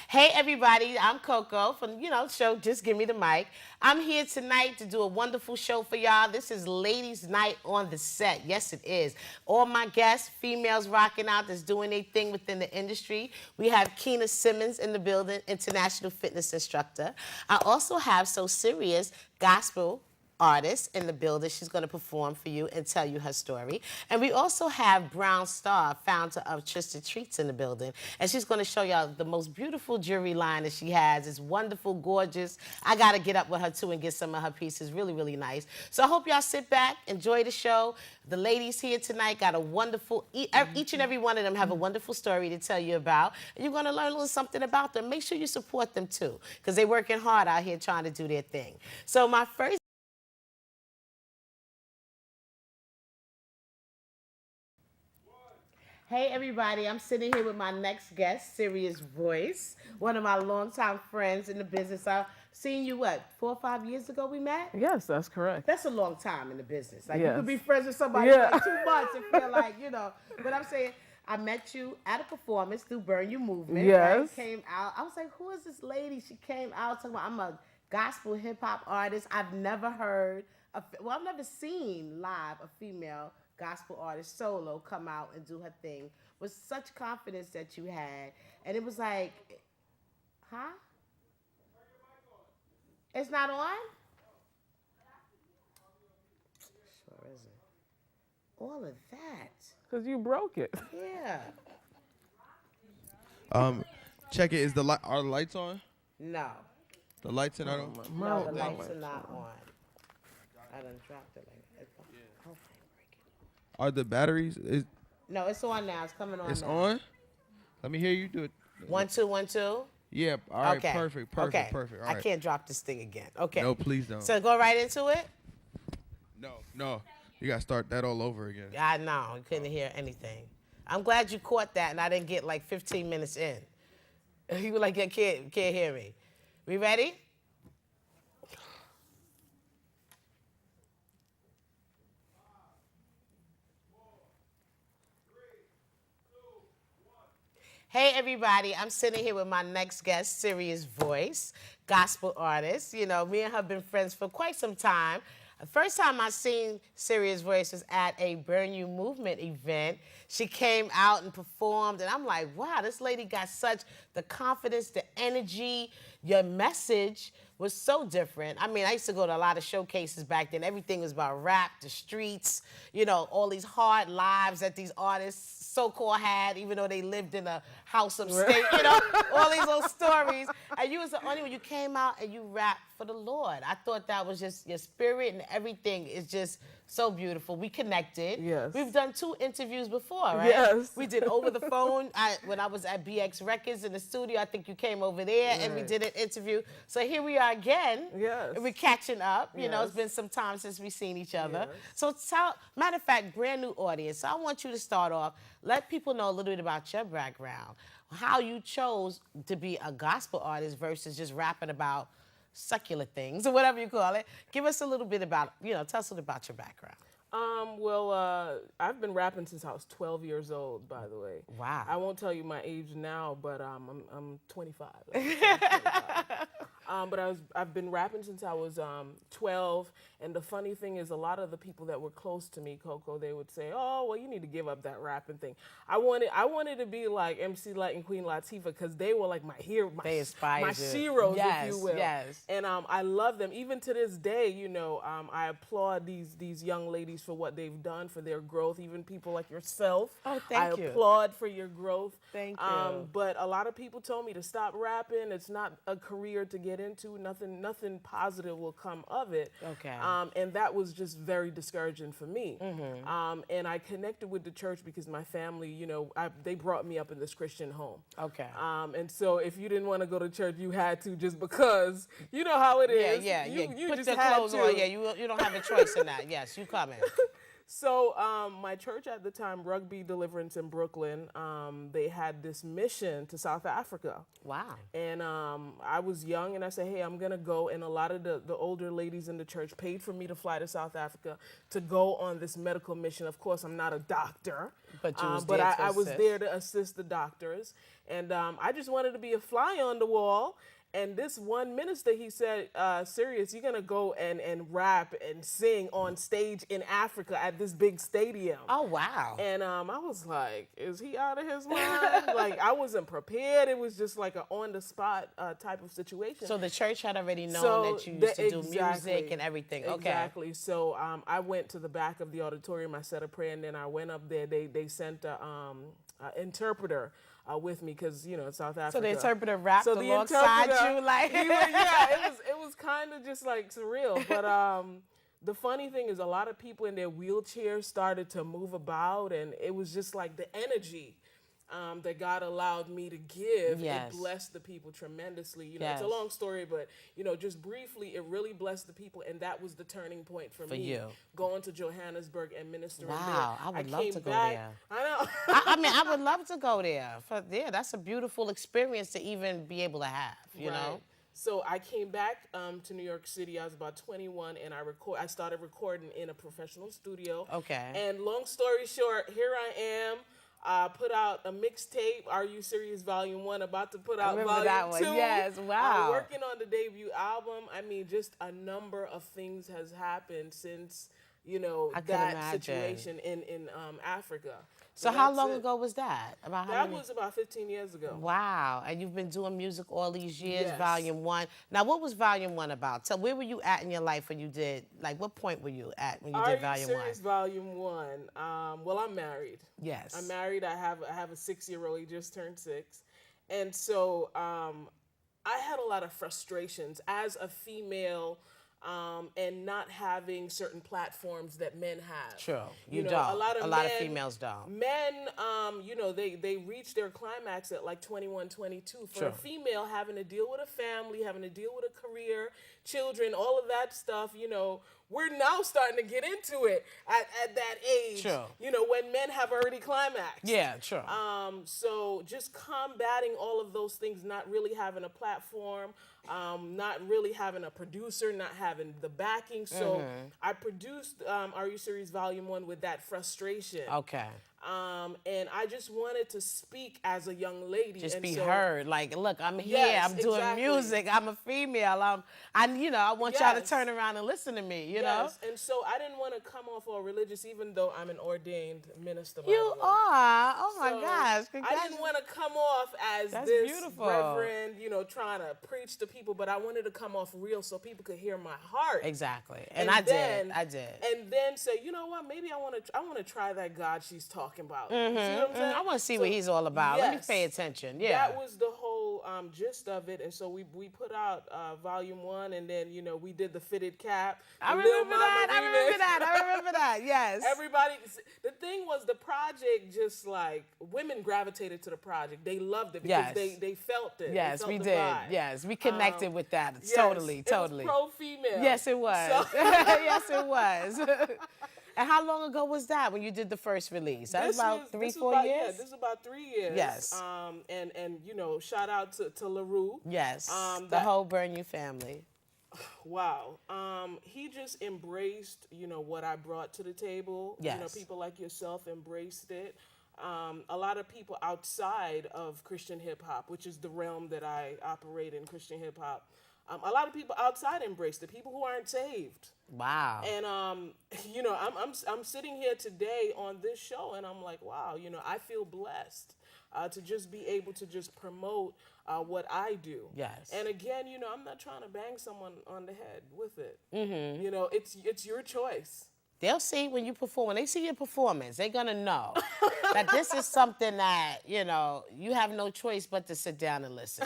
Hey everybody, I'm Coco from, show Just Give Me the Mic. I'm here tonight to do a wonderful show for y'all. This is Ladies Night on the set. Yes, it is. All my guests, females rocking out that's doing their thing within the industry. We have Keena Simmons in the building, international fitness instructor. I also have So Serious gospel artist in the building. She's going to perform for you and tell you her story. And we also have Brown Star, founder of Twisted Treats in the building. And she's going to show y'all the most beautiful jewelry line that she has. It's wonderful, gorgeous. I got to get up with her too and get some of her pieces. Really, really nice. So I hope y'all sit back, enjoy the show. The ladies here tonight got a wonderful, each and every one of them have a wonderful story to tell you about. And you're going to learn a little something about them. Make sure you support them too, because they're working hard out here trying to do their thing. So my first Hey everybody, I'm sitting here with my next guest, Serious Voice, one of my longtime friends in the business. I've seen you, 4 or 5 years ago we met? Yes, that's correct. That's a long time in the business. Like, yes. You could be friends with somebody for like 2 months and feel like, But I'm saying, I met you at a performance through Burn You Movement. Yes. Right? Came out. I was like, who is this lady? She came out talking about, I'm a gospel hip-hop artist. I've never heard, I've never seen live a female gospel artist solo come out and do her thing with such confidence that you had. And it was like, huh? It's not on? Sure isn't. All of that. Because you broke it. Yeah. Check it. Are the lights on? No. The lights are not on? No, the lights are not on. I done dropped it like that. Oh, Are the batteries? no, it's on now. It's coming on It's now. on? Let me hear you do it. 1, 2, 1, 2. Yeah, all right, Okay. perfect. All I right. can't drop this thing again. Okay. No, please don't. So go right into it? No. You got to start that all over again. I know. You couldn't hear anything. I'm glad you caught that and I didn't get like 15 minutes in. You were like, you can't hear me. We ready? Hey everybody, I'm sitting here with my next guest, Serious Voice, gospel artist. Me and her have been friends for quite some time. The first time I seen Serious Voice was at a Burn You Movement event. She came out and performed, and I'm like, wow, this lady got such the confidence, the energy, your message was so different. I mean, I used to go to a lot of showcases back then. Everything was about rap, the streets, all these hard lives that these artists so-called had, even though they lived in a house upstate, all these little stories. And you was the only one, you came out and you rapped for the Lord. I thought that was just your spirit and everything is just so beautiful. We connected. Yes. We've done 2 interviews before, right? Yes. We did over the phone when I was at BX Records in the studio. I think you came over there and we did an interview. So here we are again. Yes. And we're catching up. It's Yes. been some time since we've seen each other. Yes. So matter of fact, brand new audience. So I want you to start off. Let people know a little bit about your background. How you chose to be a gospel artist versus just rapping about secular things or whatever you call it. Give us a little bit about, tell us a little about your background. I've been rapping since I was 12 years old, by the way. Wow. I won't tell you my age now, but I'm 25. But I've been rapping since I was 12, and the funny thing is, a lot of the people that were close to me, Coco, they would say, "Oh, well, you need to give up that rapping thing." I wanted to be like MC Light and Queen Latifah because they were like my hero, They inspired my you. sheroes, Yes, if you will. yes. And I love them. Even to this day, I applaud these young ladies for what they've done, for their growth. Even people like yourself. Oh, thank you. I applaud for your growth. Thank you. But a lot of people told me to stop rapping. It's not a career to get into. Nothing positive will come of it. Okay. And that was just very discouraging for me. And I connected with the church because my family, they brought me up in this Christian home. Okay. And so if you didn't want to go to church, you had to, just because you know how it is. Yeah. You Put just the had clothes to. on. Yeah, you don't have a choice in that. Yes, you come in. So my church at the time, Rugby Deliverance in Brooklyn, they had this mission to South Africa. Wow. And I was young, and I said, hey, I'm going to go. And a lot of the older ladies in the church paid for me to fly to South Africa to go on this medical mission. Of course, I'm not a doctor. But you was but there to I was assist. there to assist the doctors. And I just wanted to be a fly on the wall. And this one minister, he said, Sirius, you're going to go and rap and sing on stage in Africa at this big stadium. Oh, wow. And I was like, is he out of his mind? Like, I wasn't prepared. It was just like an on-the-spot type of situation. So the church had already known that you used to do music and everything. Okay. Exactly. So I went to the back of the auditorium. I said a prayer, and then I went up there. They sent an interpreter with me because, you know, South Africa. So the interpreter rapped So the alongside interpreter, you, like. it was kind of just like surreal. But the funny thing is, a lot of people in their wheelchairs started to move about, and it was just like the energy that God allowed me to give. Yes. It blessed the people tremendously. You know, Yes. it's a long story, but you know, just briefly, it really blessed the people, and that was the turning point for me. you. Going to Johannesburg and ministering Wow, there. I would love came to go back- there. I know. I mean, I would love to go there. That's a beautiful experience to even be able to have, you know? So I came back to New York City. I was about 21, and I started recording in a professional studio. Okay. And long story short, here I am. Put out a mixtape, Are You Serious Volume 1, about to put out remember Volume that one. 2. Yes, wow. I'm working on the debut album. I mean, just a number of things has happened since, you know, I can that imagine. situation in Africa. So how that's long it. ago was that? About how That many? was about 15 years ago. Wow, and you've been doing music all these years, Yes. Volume 1. Now, what was Volume 1 about? So where were you at in your life when you did, like, what point were you at when you Are did You Volume Serious 1? Volume 1? Well, I'm married. Yes. I'm married. I have a 6-year-old. He just turned 6. And so I had a lot of frustrations as a female and not having certain platforms that men have. True. You know, don't. A lot of of females don't. Men, you know, they reach their climax at like 21, 22. For a True. female, having to deal with a family, having to deal with a career, children, all of that stuff, you know, we're now starting to get into it at that age. True. You know, when men have already climaxed. Yeah, true. So just combating all of those things, not really having a platform, not really having a producer, not having the backing. So I produced Are You Serious Volume 1 with that frustration. Okay. And I just wanted to speak as a young lady. Just and be so, heard. Like, look, I'm here. Yes, I'm doing exactly. music. I'm a female. I want y'all to Yes. turn around and listen to me, you know? Yes, and so I didn't want to come off all religious, even though I'm an ordained minister. by You the way. are. Oh, my So, gosh. I didn't want to come off as That's this beautiful. reverend, you know, trying to preach to people, but I wanted to come off real so people could hear my heart. Exactly. And And I then- did. I did. And then say, you know what? Maybe I want to try that God she's talking about. You see what I'm saying? I want to see So, what he's all about. Let me yes. pay attention. Yeah. That was the whole gist of it, and so we put out Volume 1, and then you know we did the fitted cap. I the Lil remember Mama that. I remember remix. that. I remember that. Yes. Everybody, the thing was the project just like women gravitated to the project. They loved it because Yes. they felt it. Yes, they felt we the did. vibe. Yes, we connected with that. Yes, Totally, it totally. was pro-female. Yes, it was. So- Yes, it was. And how long ago was that when you did the first release? That was about this 4 about- years? Yeah, this is about 3 years. Yes. And you know, shout out to LaRue. Yes. The that- whole Burn You family. Wow. He just embraced, you know, what I brought to the table. You know, Yes. people like yourself embraced it. A lot of people outside of Christian hip hop, which is the realm that I operate in, Christian hip hop. A lot of people outside embraced it. People who aren't saved. Wow. And you know, I'm sitting here today on this show, and I'm like, wow, you know, I feel blessed to just be able to just promote what I do. Yes. And again, you know, I'm not trying to bang someone on the head with it. Mm-hmm. You know, it's your choice. They'll see when you perform. When they see your performance, they're going to know that this is something that, you know, you have no choice but to sit down and listen.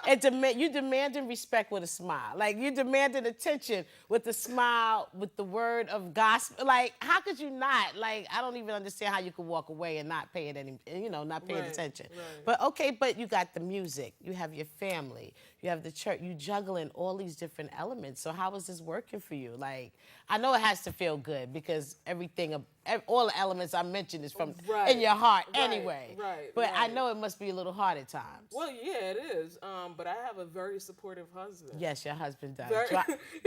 You demanding respect with a smile. Like, you demanding attention with a smile, with the word of gospel. Like, how could you not? Like, I don't even understand how you could walk away and not pay it any, you know, not paying Right, attention. right. But, okay, but you got the music. You have your family. You have the church. You juggling all these different elements. So how is this working for you? Like, I know it has to feel good because everything, all the elements I mentioned is from Right, in your heart right, anyway. right, But I right. know it must be a little hard at times. Well, yeah, it is. But I have a very supportive husband. Yes, your husband does. Very-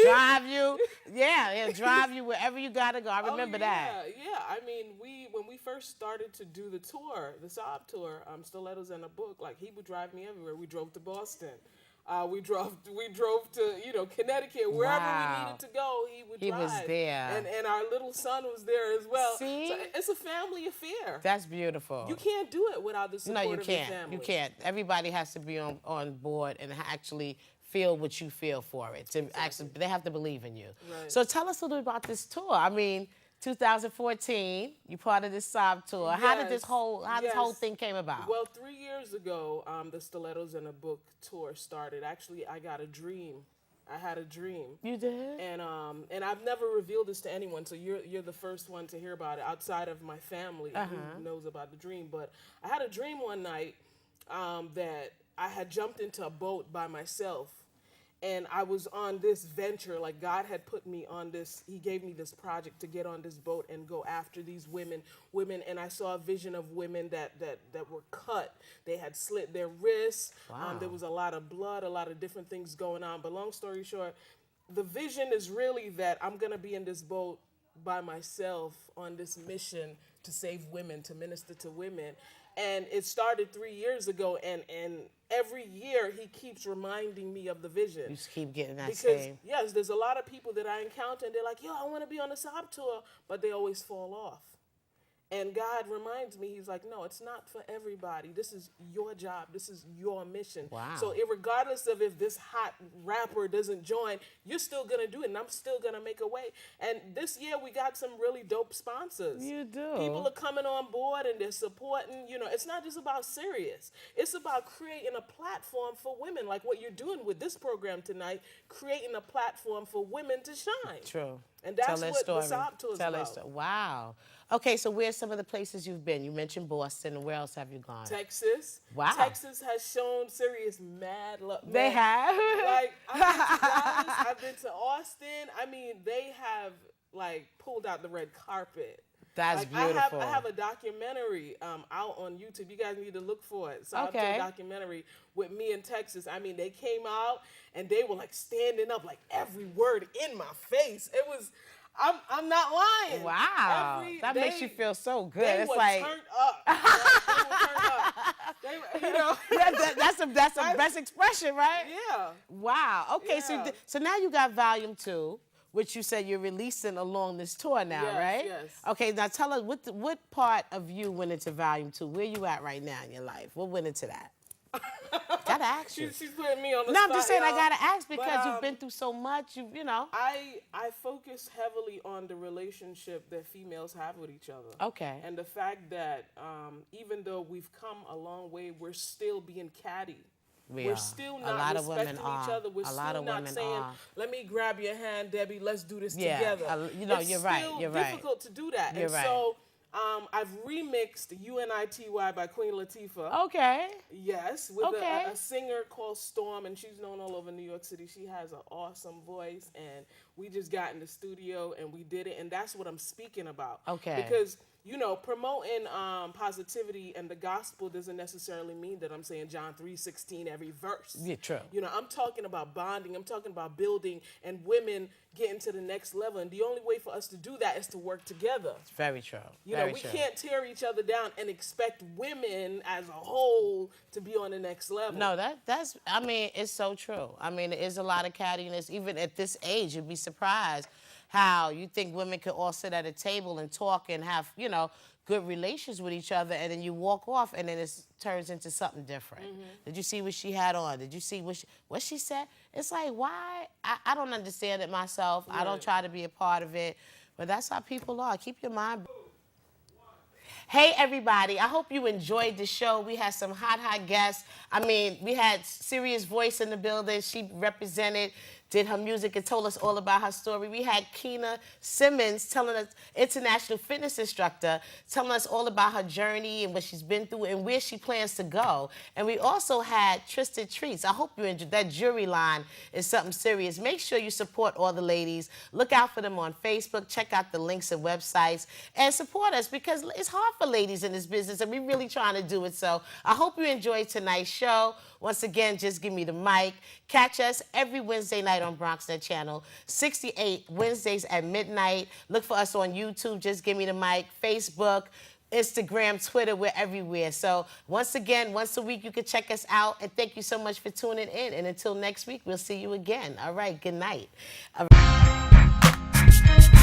Drive you. Yeah, he'll drive you wherever you gotta go. I remember that. Yeah. I mean, when we first started to do the tour, the Sob tour, Stilettos and a Book, like he would drive me everywhere. We drove to Boston. We drove to Connecticut, wherever we needed to go. He was there. and our little son was there as well. See? So it's a family affair. That's beautiful. You can't do it without the support No, you of your can't. family. You can't. Everybody has to be on board and actually feel what you feel for it. To actually, they have to believe in you. Right. So tell us a little bit about this tour. I mean, 2014, you part of this Sob tour. How did this whole thing came about? Well, 3 years ago, the Stilettos and a Book tour started. Actually, I got a dream. I had a dream. You did? And I've never revealed this to anyone, so you're the first one to hear about it outside of my family who knows about the dream. But I had a dream one night that I had jumped into a boat by myself. And I was on this venture, like God had put me on this, he gave me this project to get on this boat and go after these women, and I saw a vision of women that were cut. They had slit their wrists. Wow. There was a lot of blood, a lot of different things going on. But long story short, the vision is really that I'm going to be in this boat by myself on this mission to save women, to minister to women. And it started 3 years ago, and every year he keeps reminding me of the vision. You just keep getting that Because, same. yes, there's a lot of people that I encounter, and they're like, yo, I want to be on the Sob tour, but they always fall off. And God reminds me, he's like, no, it's not for everybody. This is your job. This is your mission. Wow. So regardless of if this hot rapper doesn't join, you're still going to do it, and I'm still going to make a way. And this year we got some really dope sponsors. You do. People are coming on board, and they're supporting. It's not just about Sirius. It's about creating a platform for women, like what you're doing with this program tonight, creating a platform for women to shine. True. And that's what the Sob tour is Tell about. their story. Wow. Okay, so where's some of the places you've been? You mentioned Boston. Where else have you gone? Texas. Wow. Texas has shown Sirius mad love. They have? Like, I've been to Dallas, I've been to Austin. I mean, they have, like, pulled out the red carpet. That's like, beautiful. I have a documentary out on YouTube. You guys need to look for it. So Okay. I did a documentary with me in Texas. I mean, they came out, and they were, like, standing up, like, every word in my face. It was... I'm not lying. Wow. That makes you feel so good. They It's were like turned up. They were turned up. They, that's the best expression, right? Yeah. Wow. Okay, Yeah. so now you got volume 2, which you said you're releasing along this tour now, Yes, right? yes. Okay, now tell us what part of you went into volume 2? Where you at right now in your life? What went into that? Gotta ask you. She's putting me on the No, spot. I'm just saying I y'all. gotta ask because But, you've been through so much. You know. I focus heavily on the relationship that females have with each other. Okay. And the fact that even though we've come a long way, we're still being catty. We We're are. still A not lot of respecting women each are. other. We're A lot still of not women saying, are. let me grab your hand, Debbie, let's do this Yeah, together. you're right, you're right. It's still difficult to do that. You're and right. so I've remixed UNITY by Queen Latifah. Okay. Yes, with Okay. a singer called Storm, and she's known all over New York City. She has an awesome voice, and we just got in the studio and we did it, and that's what I'm speaking about. Okay. Because, promoting positivity and the gospel doesn't necessarily mean that I'm saying John 3:16 every verse. Yeah, true. I'm talking about bonding. I'm talking about building and women getting to the next level, and the only way for us to do that is to work together. It's very true. We Very true. can't tear each other down and expect women as a whole to be on the next level. No, that's. I mean, it's so true. I mean, there is a lot of cattiness. Even at this age, you'd be surprised how you think women could all sit at a table and talk and have, good relations with each other, and then you walk off, and then it turns into something different. Mm-hmm. Did you see what she had on? Did you see what she said? It's like, why? I don't understand it myself. I don't try to be a part of it, but that's how people are. Keep your mind. Hey, everybody. I hope you enjoyed the show. We had some hot guests. I mean, we had Serious Voice in the building. She represented did her music and told us all about her story. We had Keena Simmons telling us, international fitness instructor, telling us all about her journey and what she's been through and where she plans to go. And we also had Tristan Treats. I hope you enjoyed that. Jury line is something serious. Make sure you support all the ladies. Look out for them on Facebook. Check out the links and websites and support us because it's hard for ladies in this business and we're really trying to do it. So I hope you enjoyed tonight's show. Once again, just give me the mic. Catch us every Wednesday night on BronxNet Channel 68, Wednesdays at midnight. Look for us on YouTube. Just give me the mic. Facebook, Instagram, Twitter, we're everywhere. So once again, once a week, you can check us out. And thank you so much for tuning in. And until next week, we'll see you again. All right, good night. All right.